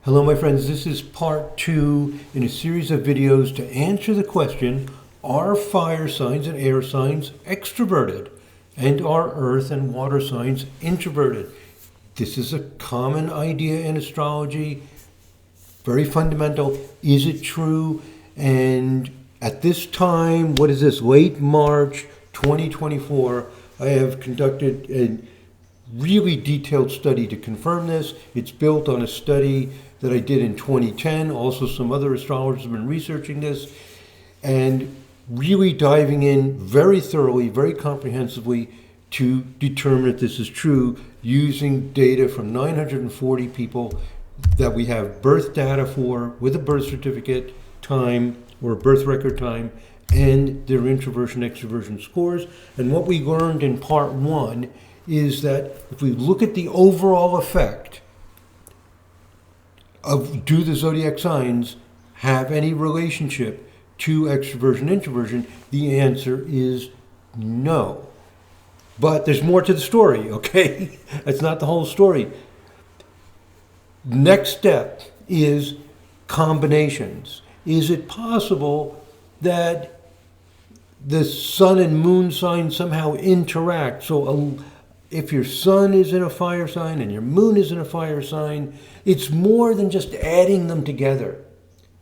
Hello my friends, this is part 2 in a series of videos to answer the question, are fire signs and air signs extroverted? And are earth and water signs introverted? This is a common idea in astrology, very fundamental. Is it true? And at this time, what is this, late March 2024, I have conducted a really detailed study to confirm this. It's built on a study that I did in 2010. Also, some other astrologers have been researching this and really diving in very thoroughly, very comprehensively to determine if this is true using data from 940 people that we have birth data for with a birth certificate time or a birth record time and their introversion-extraversion scores. And what we learned in part 1 is that if we look at the overall effect of do the zodiac signs have any relationship to extroversion, introversion, the answer is no. But there's more to the story, okay? That's not the whole story. Next step is combinations. Is it possible that the sun and moon signs somehow interact? So if your sun is in a fire sign and your moon is in a fire sign, it's more than just adding them together,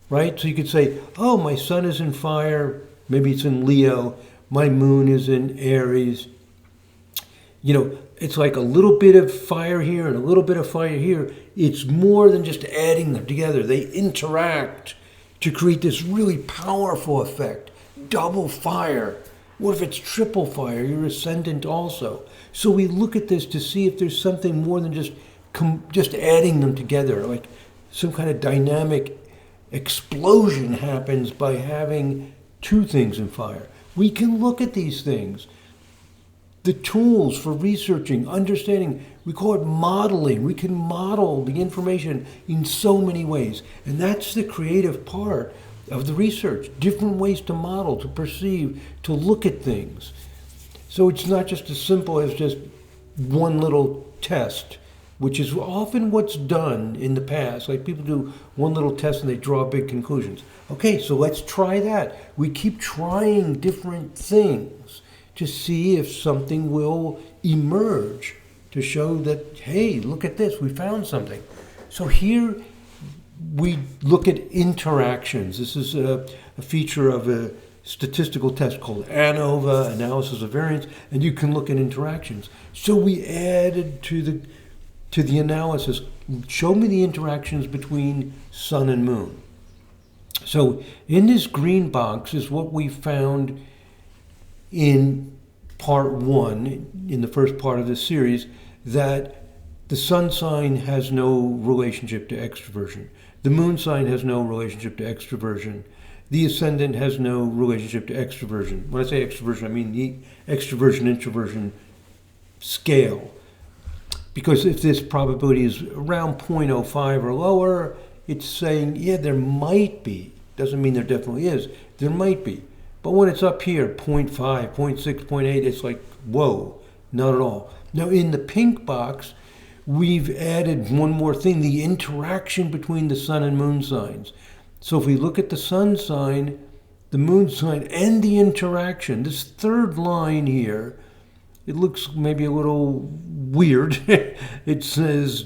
right? So you could say, oh, my sun is in fire, maybe it's in Leo, my moon is in Aries. You know, it's like a little bit of fire here and a little bit of fire here. It's more than just adding them together. They interact to create this really powerful effect. Double fire. What if it's triple fire? Your ascendant also. So we look at this to see if there's something more than just adding them together, like some kind of dynamic explosion happens by having two things in fire. We can look at these things. The tools for researching, understanding, we call it modeling. We can model the information in so many ways. And that's the creative part of the research. Different ways to model, to perceive, to look at things. So it's not just as simple as just one little test, which is often what's done in the past. Like people do one little test and they draw big conclusions. Okay, so let's try that. We keep trying different things to see if something will emerge to show that, hey, look at this, we found something. So here we look at interactions. This is a feature of a statistical test called ANOVA, analysis of variance, and you can look at interactions. So we added to the analysis, show me the interactions between sun and moon. So in this green box is what we found in part 1, in the first part of this series, that the sun sign has no relationship to extroversion. The moon sign has no relationship to extroversion. The ascendant has no relationship to extroversion. When I say extroversion, I mean the extroversion-introversion scale. Because if this probability is around 0.05 or lower, it's saying, yeah, there might be. Doesn't mean there definitely is. There might be. But when it's up here, 0.5, 0.6, 0.8, it's like, whoa, not at all. Now in the pink box, we've added one more thing, the interaction between the sun and moon signs. So if we look at the sun sign, the moon sign, and the interaction, this third line here, it looks maybe a little weird. It says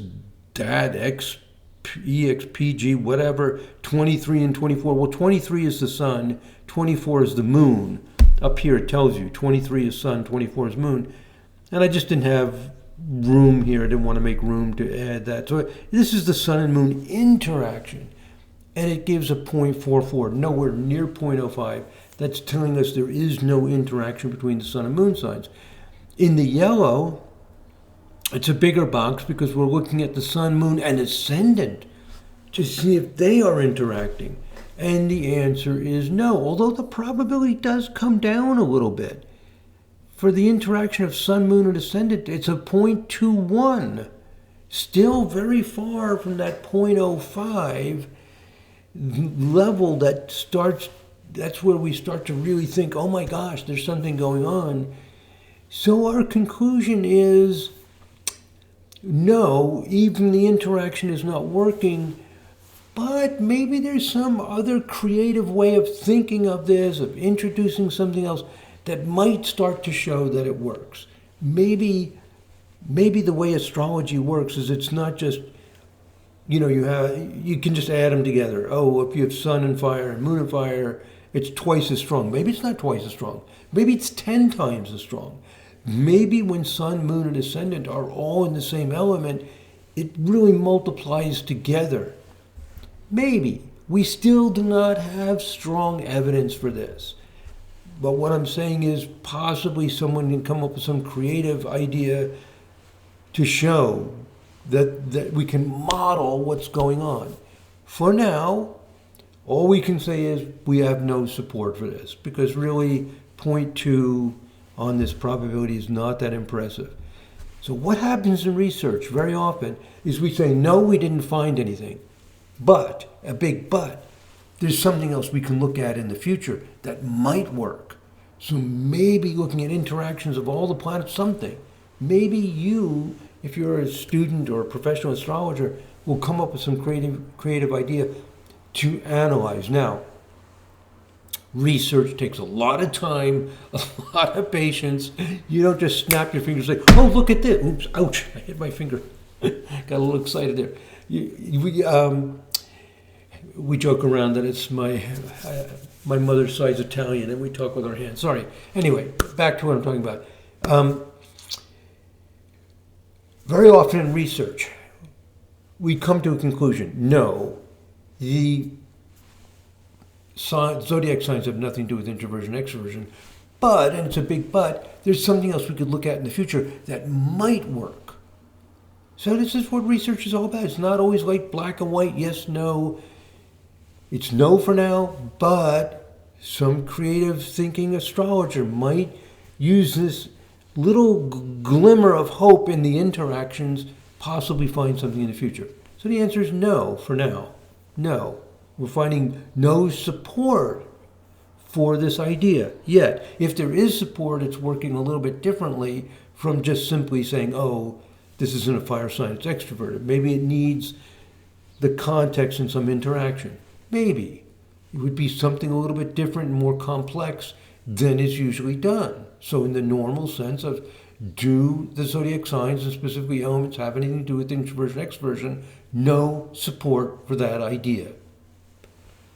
DAD, X, EXPG, whatever, 23 and 24. Well, 23 is the sun, 24 is the moon. Up here it tells you 23 is sun, 24 is moon. And I just didn't have room here. I didn't want to make room to add that. So this is the sun and moon interaction. And it gives a 0.44, nowhere near 0.05. That's telling us there is no interaction between the sun and moon signs. In the yellow, it's a bigger box because we're looking at the sun, moon, and ascendant to see if they are interacting. And the answer is no, although the probability does come down a little bit. For the interaction of sun, moon, and ascendant, it's a 0.21. Still very far from that 0.05 level that's where we start to really think, oh my gosh, there's something going on. So our conclusion is no, even the interaction is not working, But maybe there's some other creative way of thinking of this, of introducing something else that might start to show that it works. Maybe the way astrology works is it's not just, you can just add them together. Oh, if you have sun and fire and moon and fire, it's twice as strong. Maybe it's not twice as strong. Maybe it's 10 times as strong. Maybe when sun, moon, and ascendant are all in the same element, it really multiplies together. Maybe. We still do not have strong evidence for this. But what I'm saying is possibly someone can come up with some creative idea to show that we can model what's going on. For now, all we can say is we have no support for this, because really 0.2 on this probability is not that impressive. So what happens in research very often is we say, no, we didn't find anything. But, a big but, there's something else we can look at in the future that might work. So maybe looking at interactions of all the planets, something. Maybe you, if you're a student or a professional astrologer, will come up with some creative idea to analyze. Now, research takes a lot of time, a lot of patience. You don't just snap your fingers and say, oh, look at this. Oops, ouch, I hit my finger. Got a little excited there. We joke around that it's my mother's side's Italian, and we talk with our hands. Sorry. Anyway, back to what I'm talking about. Very often in research, we come to a conclusion. No, the zodiac signs have nothing to do with introversion, extroversion. But, and it's a big but, there's something else we could look at in the future that might work. So this is what research is all about. It's not always like black and white, yes, no. It's no for now, but some creative thinking astrologer might use this little glimmer of hope in the interactions, possibly find something in the future. So the answer is no for now. No. We're finding no support for this idea yet. If there is support, it's working a little bit differently from just simply saying, oh, this isn't a fire sign, it's extroverted. Maybe it needs the context and some interaction. Maybe. It would be something a little bit different and more complex than is usually done. So in the normal sense of, do the zodiac signs and specifically elements have anything to do with introversion, extroversion? No support for that idea.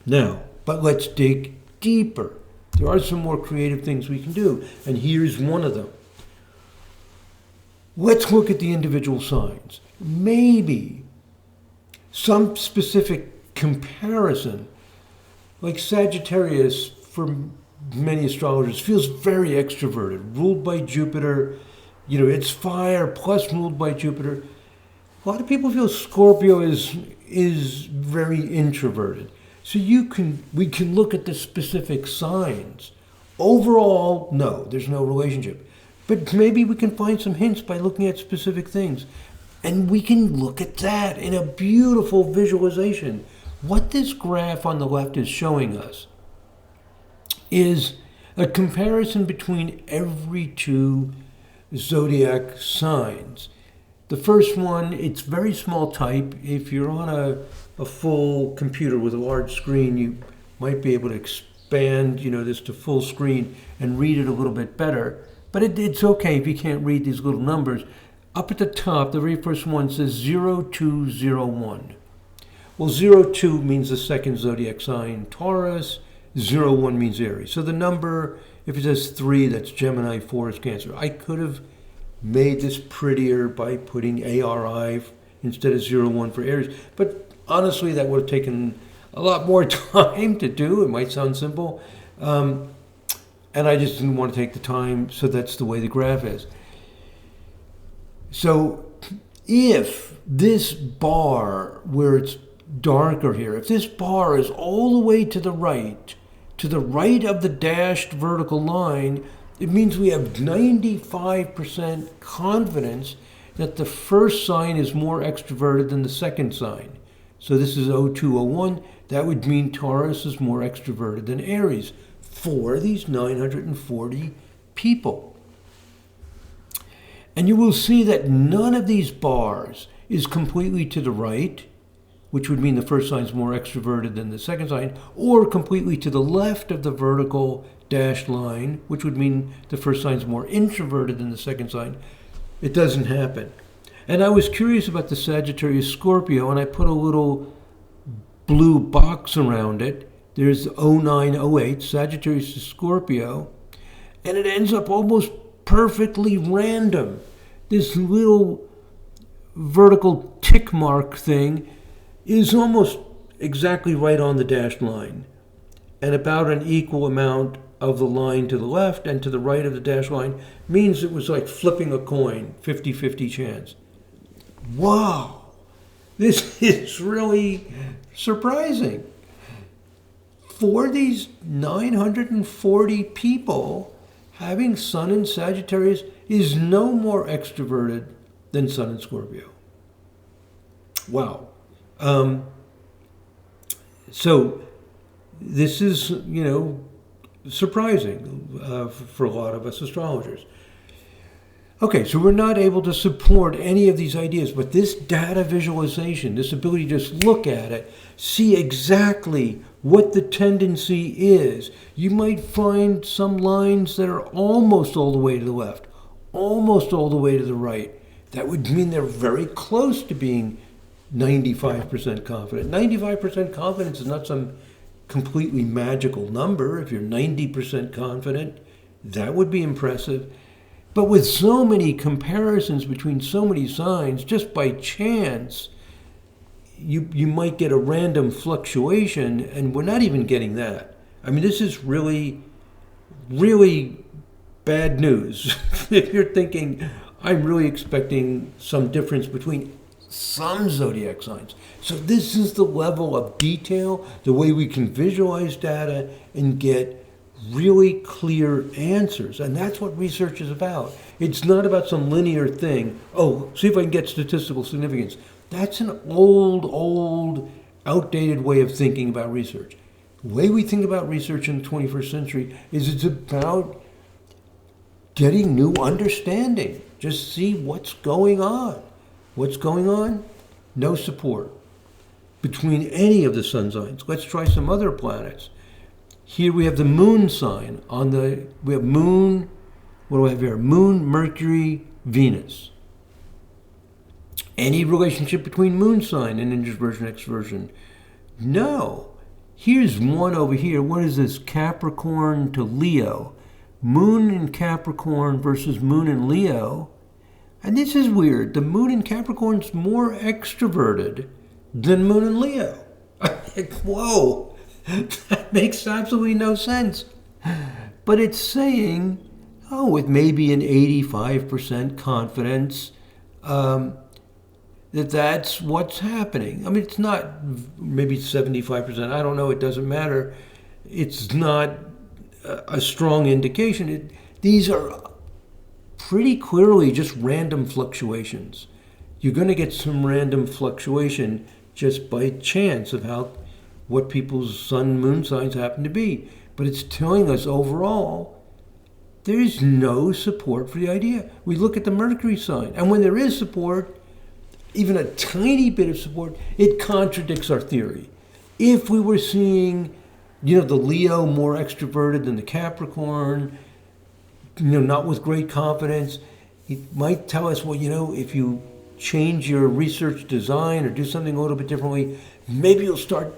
Now, but let's dig deeper. There are some more creative things we can do, and here's one of them. Let's look at the individual signs. Maybe some specific comparison, like Sagittarius, for many astrologers, feels very extroverted, ruled by Jupiter. It's fire plus ruled by Jupiter. A lot of people feel Scorpio is very introverted. So we can look at the specific signs. Overall, no, there's no relationship. But maybe we can find some hints by looking at specific things. And we can look at that in a beautiful visualization. What this graph on the left is showing us is a comparison between every two zodiac signs. The first one, it's very small type. If you're on a full computer with a large screen, you might be able to expand, this to full screen and read it a little bit better. But it's okay if you can't read these little numbers. Up at the top, the very first one says 0201. Well, 02 means the second zodiac sign, Taurus. 01 means Aries. So the number, if it says 3, that's Gemini, 4 is Cancer. I could have made this prettier by putting ARI instead of 01 for Aries. But honestly, that would have taken a lot more time to do. It might sound simple. And I just didn't want to take the time, so that's the way the graph is. So if this bar, where it's darker here, if this bar is all the way to the right of the dashed vertical line, it means we have 95% confidence that the first sign is more extroverted than the second sign. So this is 0201. That would mean Taurus is more extroverted than Aries for these 940 people. And you will see that none of these bars is completely to the right which would mean the first sign's more extroverted than the second sign, or completely to the left of the vertical dashed line, which would mean the first sign's more introverted than the second sign. It doesn't happen. And I was curious about the Sagittarius Scorpio, and I put a little blue box around it. There's 0908, Sagittarius to Scorpio, and it ends up almost perfectly random. This little vertical tick mark thing is almost exactly right on the dashed line, and about an equal amount of the line to the left and to the right of the dashed line means it was like flipping a coin, 50-50 chance. Wow, this is really surprising. For these 940 people, having Sun in Sagittarius is no more extroverted than Sun in Scorpio. Wow. So this is, surprising for a lot of us astrologers. Okay, so we're not able to support any of these ideas, but this data visualization, this ability to just look at it, see exactly what the tendency is. You might find some lines that are almost all the way to the left, almost all the way to the right. That would mean they're very close to being 95% confident. 95% confidence is not some completely magical number. If you're 90% confident, that would be impressive. But with so many comparisons between so many signs, just by chance, you might get a random fluctuation, and we're not even getting that. I mean, this is really, really bad news. If you're thinking, I'm really expecting some difference between some zodiac signs. So this is the level of detail, the way we can visualize data and get really clear answers. And that's what research is about. It's not about some linear thing. Oh, see if I can get statistical significance. That's an old, outdated way of thinking about research. The way we think about research in the 21st century is it's about getting new understanding. Just see what's going on. What's going on? No support between any of the sun signs. Let's try some other planets. Here we have the moon sign. We have moon, what do I have here? Moon, Mercury, Venus. Any relationship between moon sign and introversion-extraversion? No. Here's one over here. What is this? Capricorn to Leo. Moon in Capricorn versus moon in Leo. And this is weird. The moon in Capricorn's more extroverted than moon in Leo. Whoa. That makes absolutely no sense. But it's saying, with maybe an 85% confidence, that's what's happening. I mean, it's not maybe 75%. I don't know. It doesn't matter. It's not a strong indication. These are pretty clearly just random fluctuations. You're going to get some random fluctuation just by chance of what people's sun moon signs happen to be. But it's telling us overall there's no support for the idea. We look at the Mercury sign, and when there is support, even a tiny bit of support, it contradicts our theory. If we were seeing, the Leo more extroverted than the Capricorn, not with great confidence, it might tell us, if you change your research design or do something a little bit differently, maybe you'll start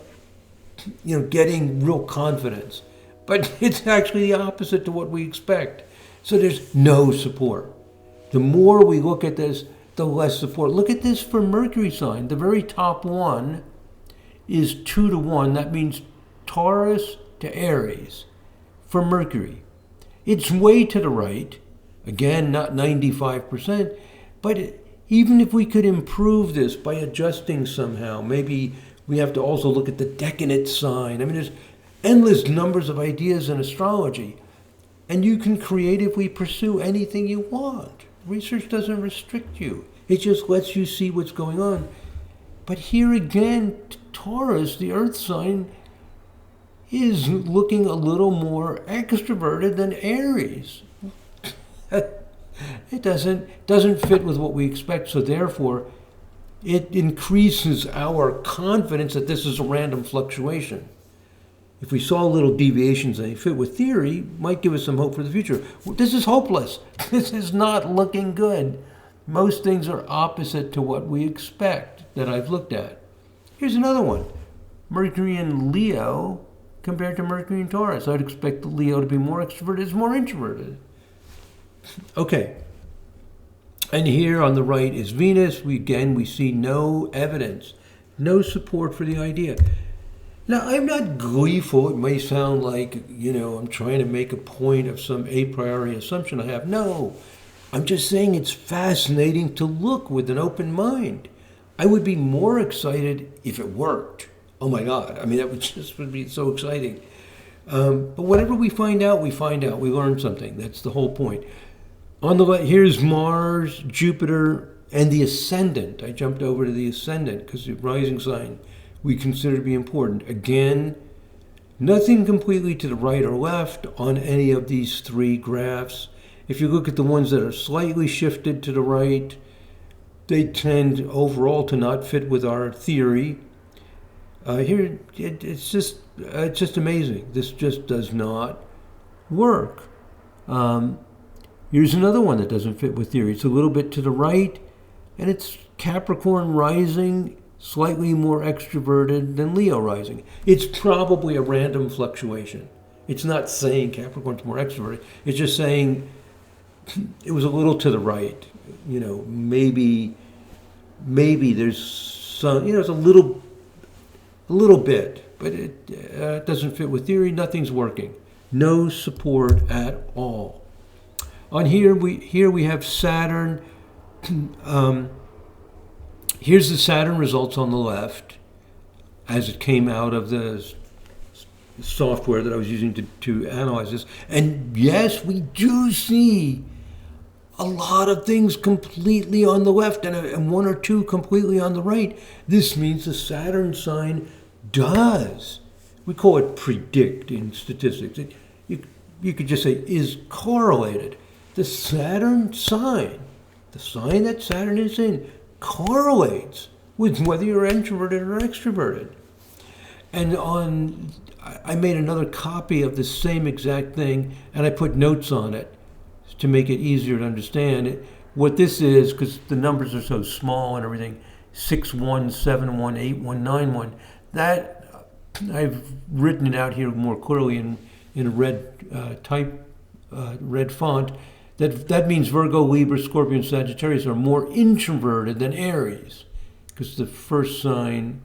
getting real confidence. But it's actually the opposite to what we expect. So there's no support. The more we look at this, the less support. Look at this for Mercury sign. The very top one is 2-1. That means Taurus to Aries for Mercury. It's way to the right. Again, not 95%. But even if we could improve this by adjusting somehow, maybe we have to also look at the decadent sign. I mean, there's endless numbers of ideas in astrology. And you can creatively pursue anything you want. Research doesn't restrict you. It just lets you see what's going on. But here again, Taurus, the earth sign, is looking a little more extroverted than Aries. It doesn't fit with what we expect. So therefore, it increases our confidence that this is a random fluctuation. If we saw little deviations and they fit with theory, might give us some hope for the future. This is hopeless. This is not looking good. Most things are opposite to what we expect that I've looked at. Here's another one. Mercury in Leo compared to Mercury in Taurus. I'd expect the Leo to be more extroverted, it's more introverted. Okay. And here on the right is Venus. We see no evidence, no support for the idea. Now, I'm not gleeful. It may sound like, I'm trying to make a point of some a priori assumption I have. No, I'm just saying it's fascinating to look with an open mind. I would be more excited if it worked. Oh my God. I mean, that would be so exciting. But whatever we find out, we learn something. That's the whole point. On the left, here's Mars, Jupiter, and the ascendant. I jumped over to the ascendant because the rising sign we consider to be important. Again, nothing completely to the right or left on any of these three graphs. If you look at the ones that are slightly shifted to the right, they tend overall to not fit with our theory. Here, it's just amazing. This just does not work. Here's another one that doesn't fit with theory. It's a little bit to the right, and it's Capricorn rising, slightly more extroverted than Leo rising. It's probably a random fluctuation. It's not saying Capricorn's more extroverted. It's just saying it was a little to the right. Maybe there's some, it's a little bit, but it doesn't fit with theory. Nothing's working. No support at all. On here we have Saturn. Here's the Saturn results on the left as it came out of the software that I was using to analyze this. And yes, we do see a lot of things completely on the left and one or two completely on the right. This means the Saturn sign does. We call it predict in statistics. You could just say is correlated. The Saturn sign, the sign that Saturn is in, correlates with whether you're introverted or extroverted. And I made another copy of the same exact thing, and I put notes on it to make it easier to understand it. What this is, because the numbers are so small and everything, 61718191, that I've written it out here more clearly in a red red font. That means Virgo, Libra, Scorpio, and Sagittarius are more introverted than Aries, because the first sign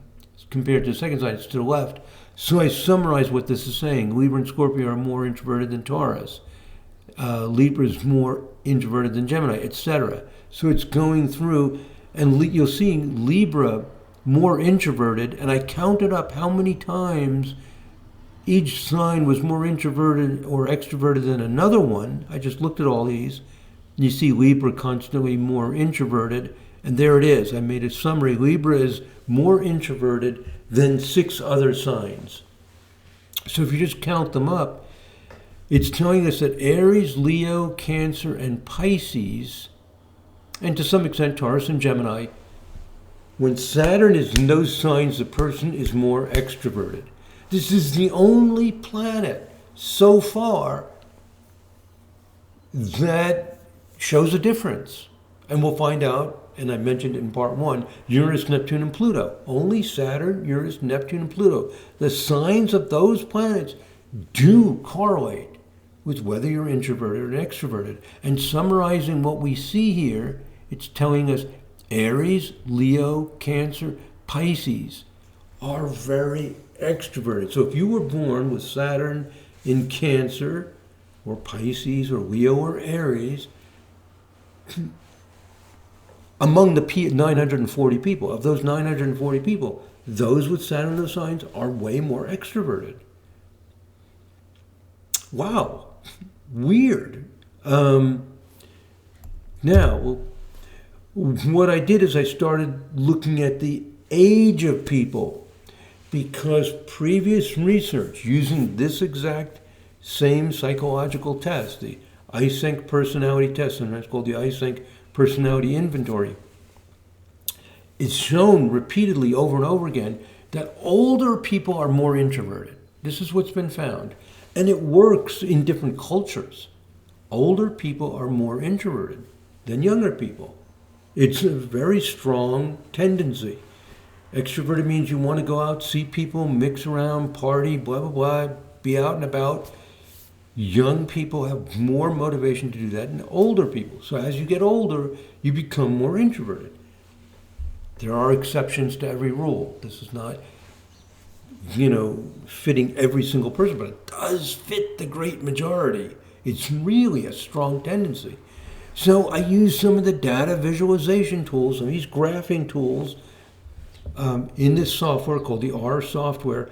compared to the second sign is to the left. So I summarize what this is saying. Libra and Scorpio are more introverted than Taurus. Libra is more introverted than Gemini, etc. So it's going through, and you'll see Libra more introverted, and I counted up how many times each sign was more introverted or extroverted than another one. I just looked at all these. You see Libra constantly more introverted, and there it is. I made a summary. Libra is more introverted than 6 other signs. So if you just count them up, it's telling us that Aries, Leo, Cancer, and Pisces, and to some extent Taurus and Gemini, when Saturn is in those signs, the person is more extroverted. This is the only planet so far that shows a difference. And we'll find out, and I mentioned it in part 1, Uranus, Neptune, and Pluto. Only Saturn, Uranus, Neptune, and Pluto. The signs of those planets do correlate with whether you're introverted or extroverted. And summarizing what we see here, it's telling us Aries, Leo, Cancer, Pisces are very extroverted. So if you were born with Saturn in Cancer or Pisces or Leo or Aries, among the 940 people, of those 940 people, those with Saturn in those signs are way more extroverted. Wow, weird. Now, what I did is I started looking at the age of people, because previous research using this exact same psychological test, the Eysenck Personality Test, and that's called the Eysenck Personality Inventory, it's shown repeatedly over and over again that older people are more introverted. This is what's been found. And it works in different cultures. Older people are more introverted than younger people. It's a very strong tendency. Extroverted means you want to go out, see people, mix around, party, blah, blah, blah, be out and about. Young people have more motivation to do that than older people. So as you get older, you become more introverted. There are exceptions to every rule. This is not, fitting every single person, but it does fit the great majority. It's really a strong tendency. So I use some of the data visualization tools, some of these graphing tools in this software called the R software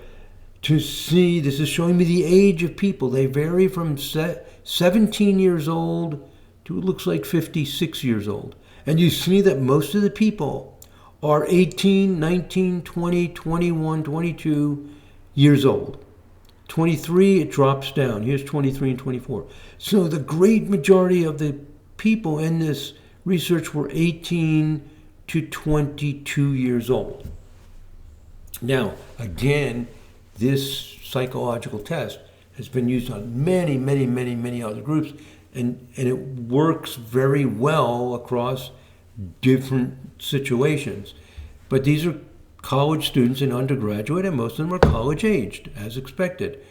to see, this is showing me the age of people. They vary from 17 years old to it looks like 56 years old. And you see that most of the people are 18, 19, 20, 21, 22 years old. 23, it drops down. Here's 23 and 24. So the great majority of the people in this research were 18 to 22 years old. Now, again, this psychological test has been used on many, many, many, many other groups, and it works very well across different situations. But these are college students and undergraduate, and most of them are college aged, as expected.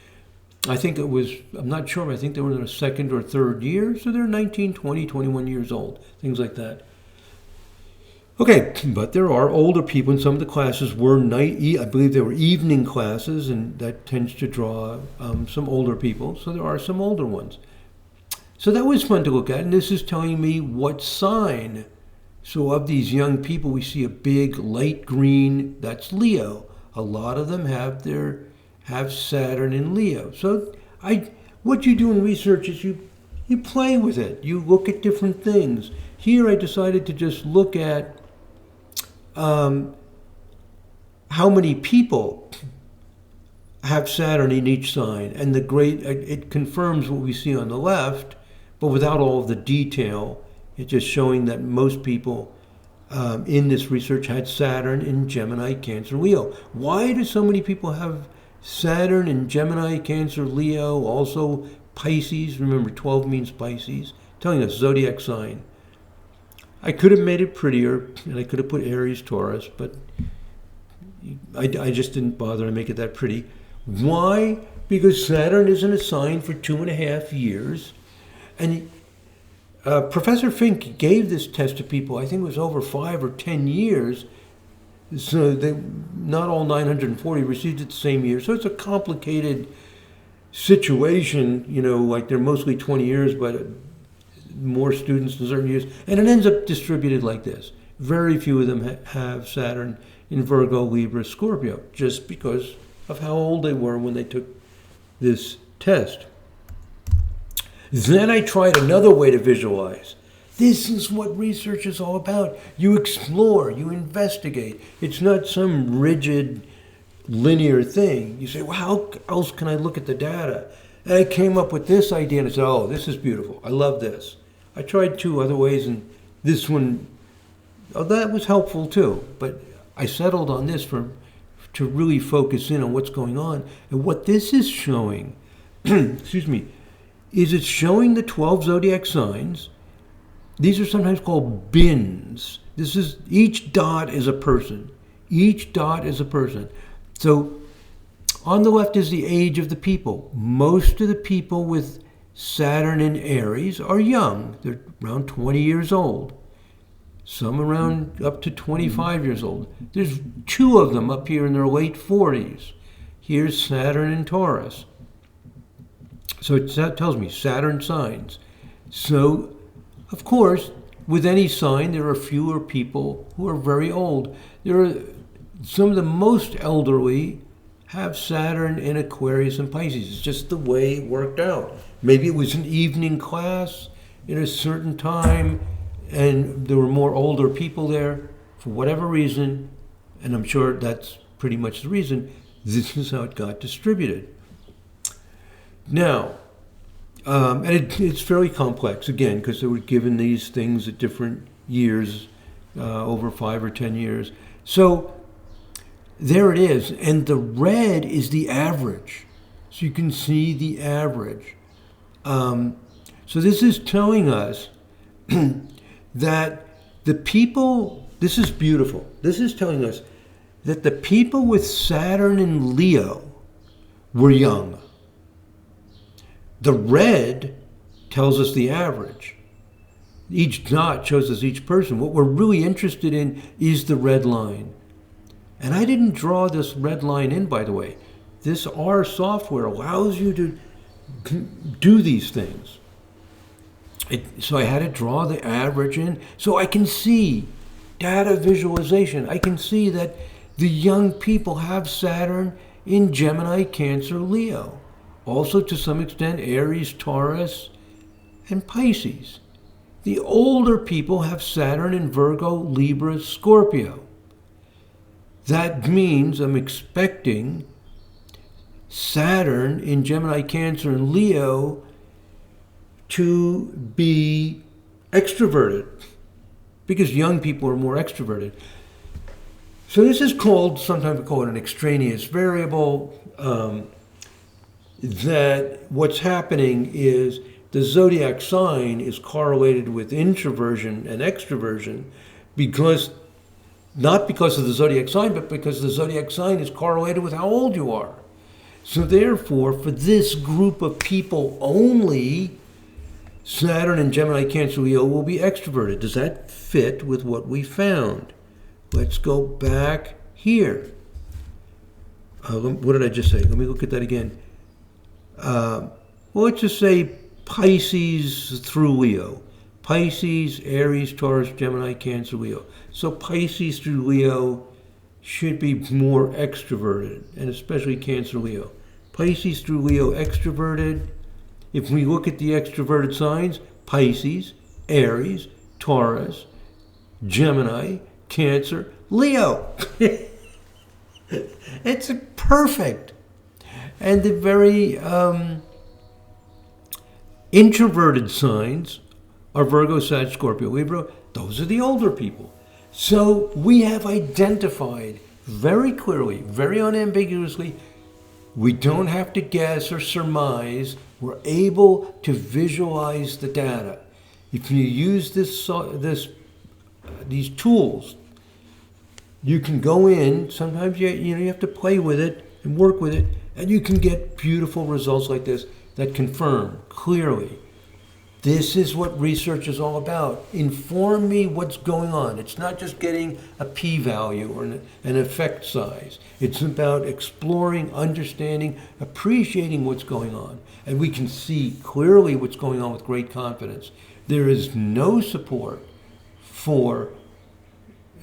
I think it was, I'm not sure, but I think they were in their second or third year, so they're 19, 20, 21 years old, things like that. Okay, but there are older people, and some of the classes were I believe they were evening classes, and that tends to draw some older people, so there are some older ones. So that was fun to look at, and this is telling me what sign. So of these young people, we see a big light green, that's Leo. A lot of them have Saturn in Leo. So what you do in research is you play with it. You look at different things. Here I decided to just look at how many people have Saturn in each sign, and it confirms what we see on the left, but without all of the detail. It's just showing that most people in this research had Saturn in Gemini, Cancer, Leo. Why do so many people have Saturn in Gemini, Cancer, Leo, also Pisces? Remember, 12 means Pisces, telling us zodiac sign. I could have made it prettier, and I could have put Aries, Taurus, but I just didn't bother to make it that pretty. Why? Because Saturn is in a sign for 2.5 years, and Professor Fink gave this test to people, I think it was over 5 or 10 years, so not all 940 received it the same year. So it's a complicated situation, like they're mostly 20 years, but more students in certain years, and it ends up distributed like this. Very few of them have Saturn in Virgo, Libra, Scorpio, just because of how old they were when they took this test. Then I tried another way to visualize. This is what research is all about. You explore, you investigate. It's not some rigid, linear thing. You say, well, how else can I look at the data? And I came up with this idea, and I said, oh, this is beautiful. I love this. I tried 2 other ways, and this one, that was helpful too. But I settled on this to really focus in on what's going on. And what this is showing, excuse me, is it's showing the 12 zodiac signs. These are sometimes called bins. Each dot is a person. Each dot is a person. So on the left is the age of the people. Most of the people with Saturn in Aries are young. They're around 20 years old. Some around up to 25 years old. There's 2 of them up here in their late 40s. Here's Saturn in Taurus. So that tells me Saturn signs. So, of course, with any sign, there are fewer people who are very old. There are some of the most elderly have Saturn in Aquarius and Pisces. It's just the way it worked out. Maybe it was an evening class at a certain time, and there were more older people there for whatever reason, and I'm sure that's pretty much the reason. This is how it got distributed. Now, and it's fairly complex, again, because they were given these things at different years, over 5 or 10 years. So there it is. And the red is the average. So you can see the average. So this is telling us that the people, this is beautiful. This is telling us that the people with Saturn and Leo were young. The red tells us the average. Each dot shows us each person. What we're really interested in is the red line. And I didn't draw this red line in, by the way. This R software allows you to do these things. So I had to draw the average in so I can see data visualization. I can see that the young people have Saturn in Gemini, Cancer, Leo. Also, to some extent, Aries, Taurus, and Pisces. The older people have Saturn in Virgo, Libra, Scorpio. That means I'm expecting Saturn in Gemini, Cancer, and Leo to be extroverted, because young people are more extroverted. So this is called, sometimes we call it an extraneous variable, that what's happening is the zodiac sign is correlated with introversion and extroversion because, not because of the zodiac sign, but because the zodiac sign is correlated with how old you are. So therefore, for this group of people only, Saturn in Gemini, Cancer, Leo will be extroverted. Does that fit with what we found? Let's go back here. What did I just say? Let me look at that again. Well, let's just say Pisces through Leo. Pisces, Aries, Taurus, Gemini, Cancer, Leo. So Pisces through Leo should be more extroverted, and especially Cancer, Leo. Pisces through Leo, extroverted. If we look at the extroverted signs, Pisces, Aries, Taurus, Gemini, Cancer, Leo. It's perfect. And the very introverted signs are Virgo, Sag, Scorpio, Libra. Those are the older people. So we have identified very clearly, very unambiguously, we don't have to guess or surmise. We're able to visualize the data. If you use these tools, you can go in. Sometimes you have to play with it and work with it, and you can get beautiful results like this that confirm clearly. This is what research is all about. Inform me what's going on. It's not just getting a p-value or an effect size. It's about exploring, understanding, appreciating what's going on. And we can see clearly what's going on with great confidence. There is no support for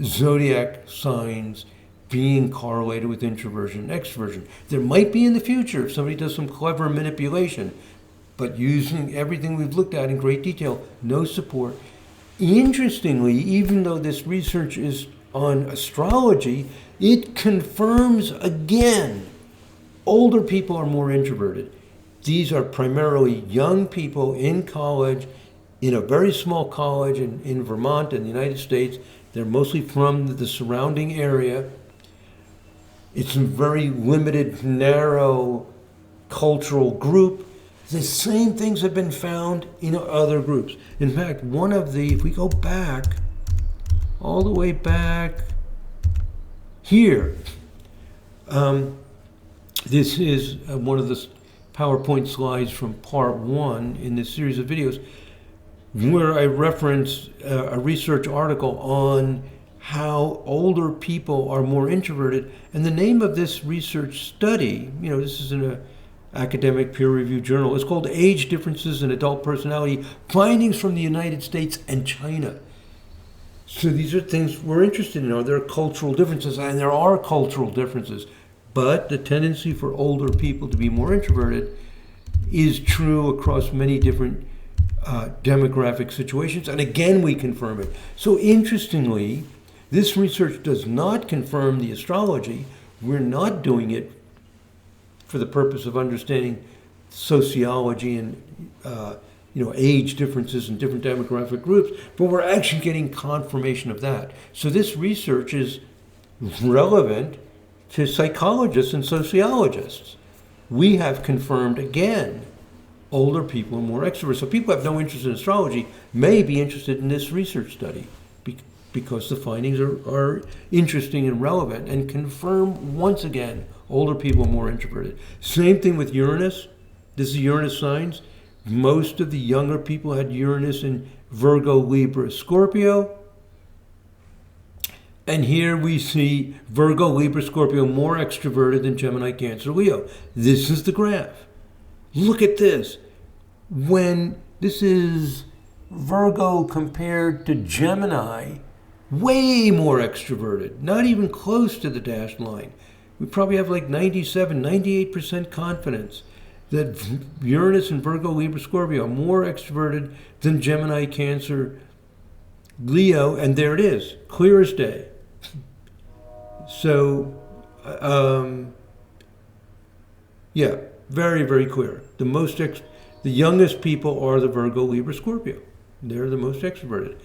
zodiac signs being correlated with introversion and extroversion. There might be in the future if somebody does some clever manipulation, but using everything we've looked at in great detail, no support. Interestingly, even though this research is on astrology, it confirms again, older people are more introverted. These are primarily young people in college, in a very small college in Vermont in the United States. They're mostly from the surrounding area. It's a very limited, narrow cultural group. The same things have been found in other groups. In fact, if we go back, all the way back here, this is one of the PowerPoint slides from part 1 in this series of videos, where I reference a research article on how older people are more introverted. And the name of this research study, this is in an academic peer-reviewed journal, is called Age Differences in Adult Personality, Findings from the United States and China. So these are things we're interested in. Are there cultural differences? And there are cultural differences. But the tendency for older people to be more introverted is true across many different demographic situations. And again, we confirm it. So interestingly, this research does not confirm the astrology. We're not doing it for the purpose of understanding sociology and age differences in different demographic groups, but we're actually getting confirmation of that. So this research is relevant to psychologists and sociologists. We have confirmed again, older people are more extroverted. So people who have no interest in astrology may be interested in this research study because the findings are interesting and relevant and confirm once again, older people are more introverted. Same thing with Uranus. This is Uranus signs. Most of the younger people had Uranus in Virgo, Libra, Scorpio. And here we see Virgo, Libra, Scorpio more extroverted than Gemini, Cancer, Leo. This is the graph. Look at this. When this is Virgo compared to Gemini, way more extroverted, not even close to the dashed line. We probably have like 97, 98% confidence that Uranus and Virgo, Libra, Scorpio are more extroverted than Gemini, Cancer, Leo, and there it is, clear as day. So, yeah, very, very clear. The youngest people are the Virgo, Libra, Scorpio. They're the most extroverted.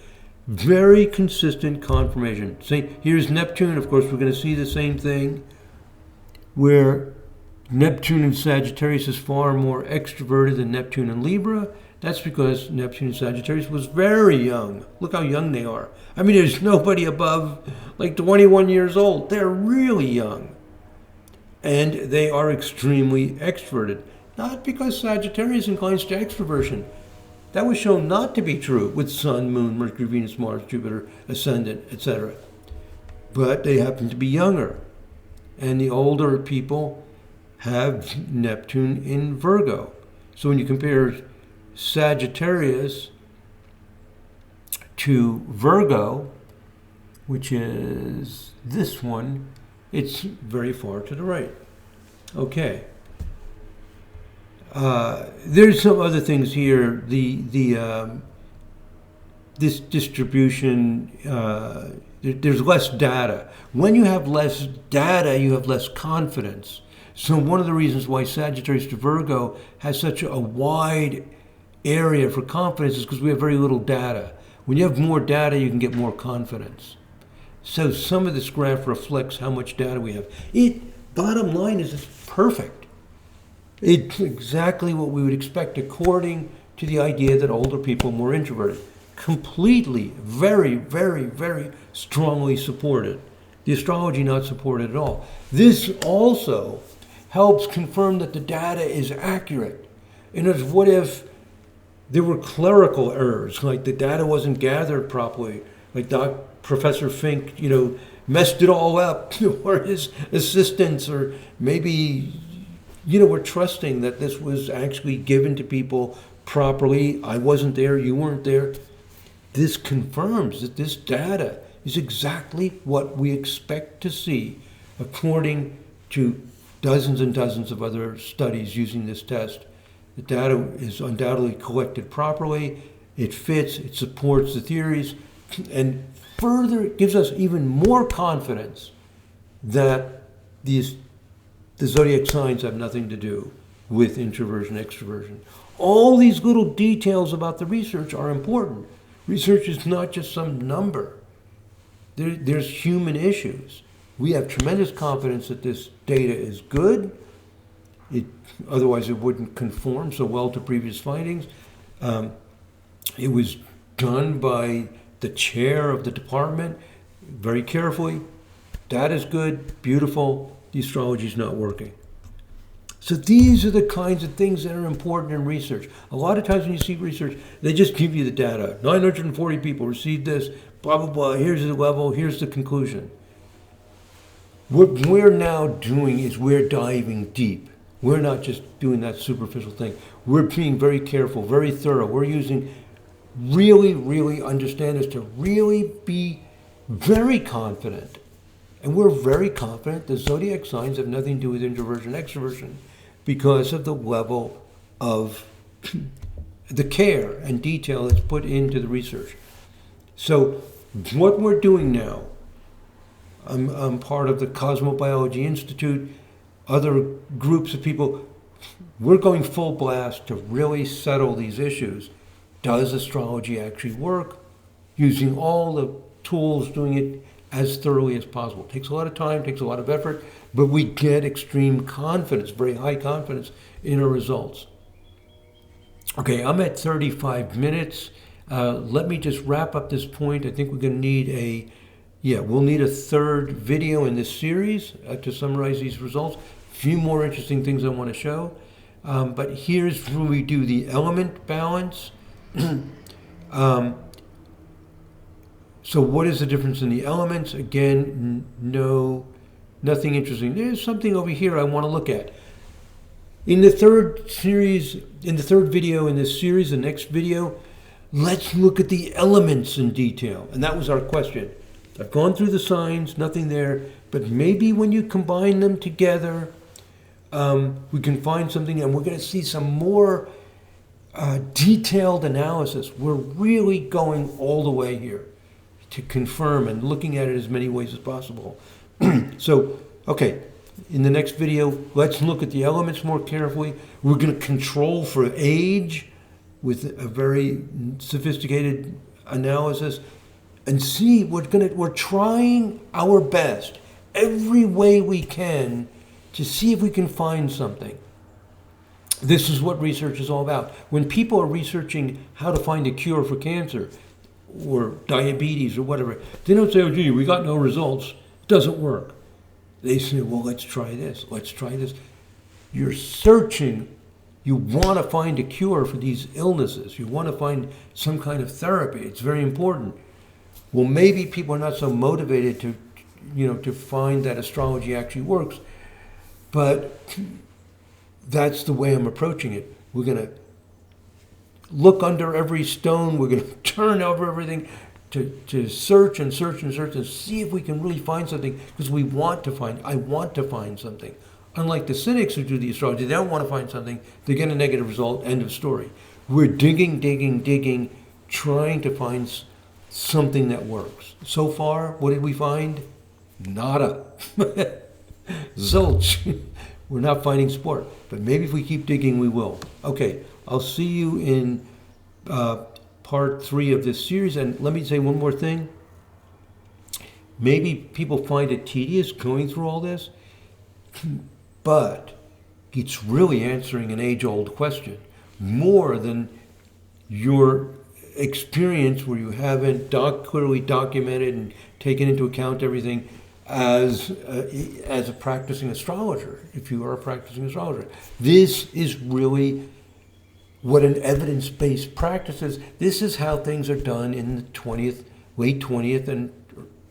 Very consistent confirmation. See, here's Neptune. Of course, we're going to see the same thing where Neptune in Sagittarius is far more extroverted than Neptune in Libra. That's because Neptune in Sagittarius was very young. Look how young they are. I mean, there's nobody above like 21 years old. They're really young. And they are extremely extroverted. Not because Sagittarius inclines to extroversion. That was shown not to be true with Sun, Moon, Mercury, Venus, Mars, Jupiter, Ascendant, etc. But they happen to be younger. And the older people have Neptune in Virgo. So when you compare Sagittarius to Virgo, which is this one, it's very far to the right. Okay. There's some other things here. This distribution, there's less data. When you have less data, you have less confidence. So one of the reasons why Sagittarius to Virgo has such a wide area for confidence is because we have very little data. When you have more data, you can get more confidence. So some of this graph reflects how much data we have. Bottom line is it's perfect. It's exactly what we would expect according to the idea that older people are more introverted. Completely, very, very, very strongly supported. The astrology not supported at all. This also helps confirm that the data is accurate. In other words, what if there were clerical errors, like the data wasn't gathered properly, like Professor Fink, messed it all up, or his assistants, or maybe, we're trusting that this was actually given to people properly. I wasn't there, you weren't there. This confirms that this data is exactly what we expect to see according to dozens and dozens of other studies using this test. The data is undoubtedly collected properly. It fits, it supports the theories, and further it gives us even more confidence that the zodiac signs have nothing to do with introversion, extroversion. All these little details about the research are important. Research is not just some number. There's human issues. We have tremendous confidence that this data is good. Otherwise, it wouldn't conform so well to previous findings. It was done by the chair of the department very carefully. Data's good, beautiful. The astrology's not working. So these are the kinds of things that are important in research. A lot of times when you see research, they just give you the data. 940 people received this, blah, blah, blah. Here's the level, here's the conclusion. What we're now doing is we're diving deep. We're not just doing that superficial thing. We're being very careful, very thorough. We're using really, really understand this to really be very confident. And we're very confident the zodiac signs have nothing to do with introversion, extroversion, because of the level of the care and detail that's put into the research. So what we're doing now, I'm part of the Cosmobiology Institute, other groups of people, we're going full blast to really settle these issues. Does astrology actually work? Using all the tools, doing it as thoroughly as possible. It takes a lot of time, takes a lot of effort, but we get extreme confidence, very high confidence in our results. Okay, I'm at 35 minutes. Let me just wrap up this point. I think we're going to need we'll need a third video in this series to summarize these results. A few more interesting things I want to show. But here's where we do the element balance. So what is the difference in the elements? Again, nothing interesting. There's something over here I want to look at. In the third video in this series, the next video, let's look at the elements in detail. And that was our question. I've gone through the signs, nothing there, but maybe when you combine them together, we can find something, and we're going to see some more detailed analysis. We're really going all the way here to confirm and looking at it as many ways as possible. So, okay, in the next video, let's look at the elements more carefully. We're going to control for age with a very sophisticated analysis and see, we're trying our best every way we can to see if we can find something. This is what research is all about. When people are researching how to find a cure for cancer or diabetes or whatever, they don't say, oh, gee, we got no results. It doesn't work. They say, well, let's try this. Let's try this. You're searching. You want to find a cure for these illnesses. You want to find some kind of therapy. It's very important. Well, maybe people are not so motivated to find that astrology actually works. But that's the way I'm approaching it. We're going to look under every stone. We're going to turn over everything to search and search and search and see if we can really find something, because I want to find something. Unlike the cynics who do the astrology, they don't want to find something. They get a negative result, end of story. We're digging, trying to find something that works. So far, what did we find? Nada. Zilch. We're not finding sport, but maybe if we keep digging, we will. Okay, I'll see you in part 3 of this series. And let me say one more thing. Maybe people find it tedious going through all this, but it's really answering an age-old question more than your experience where you haven't clearly documented and taken into account everything as a practicing astrologer, if you are a practicing astrologer. This is really what an evidence-based practice is. This is how things are done in the late 20th and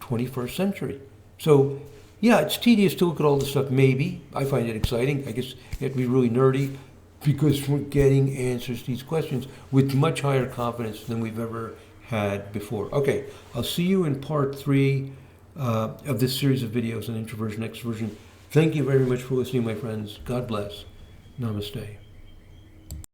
21st century. So, yeah, it's tedious to look at all this stuff, maybe. I find it exciting. I guess you have to be really nerdy, because we're getting answers to these questions with much higher confidence than we've ever had before. Okay, I'll see you in part 3 of this series of videos on introversion, extroversion. Thank you very much for listening, my friends. God bless. Namaste.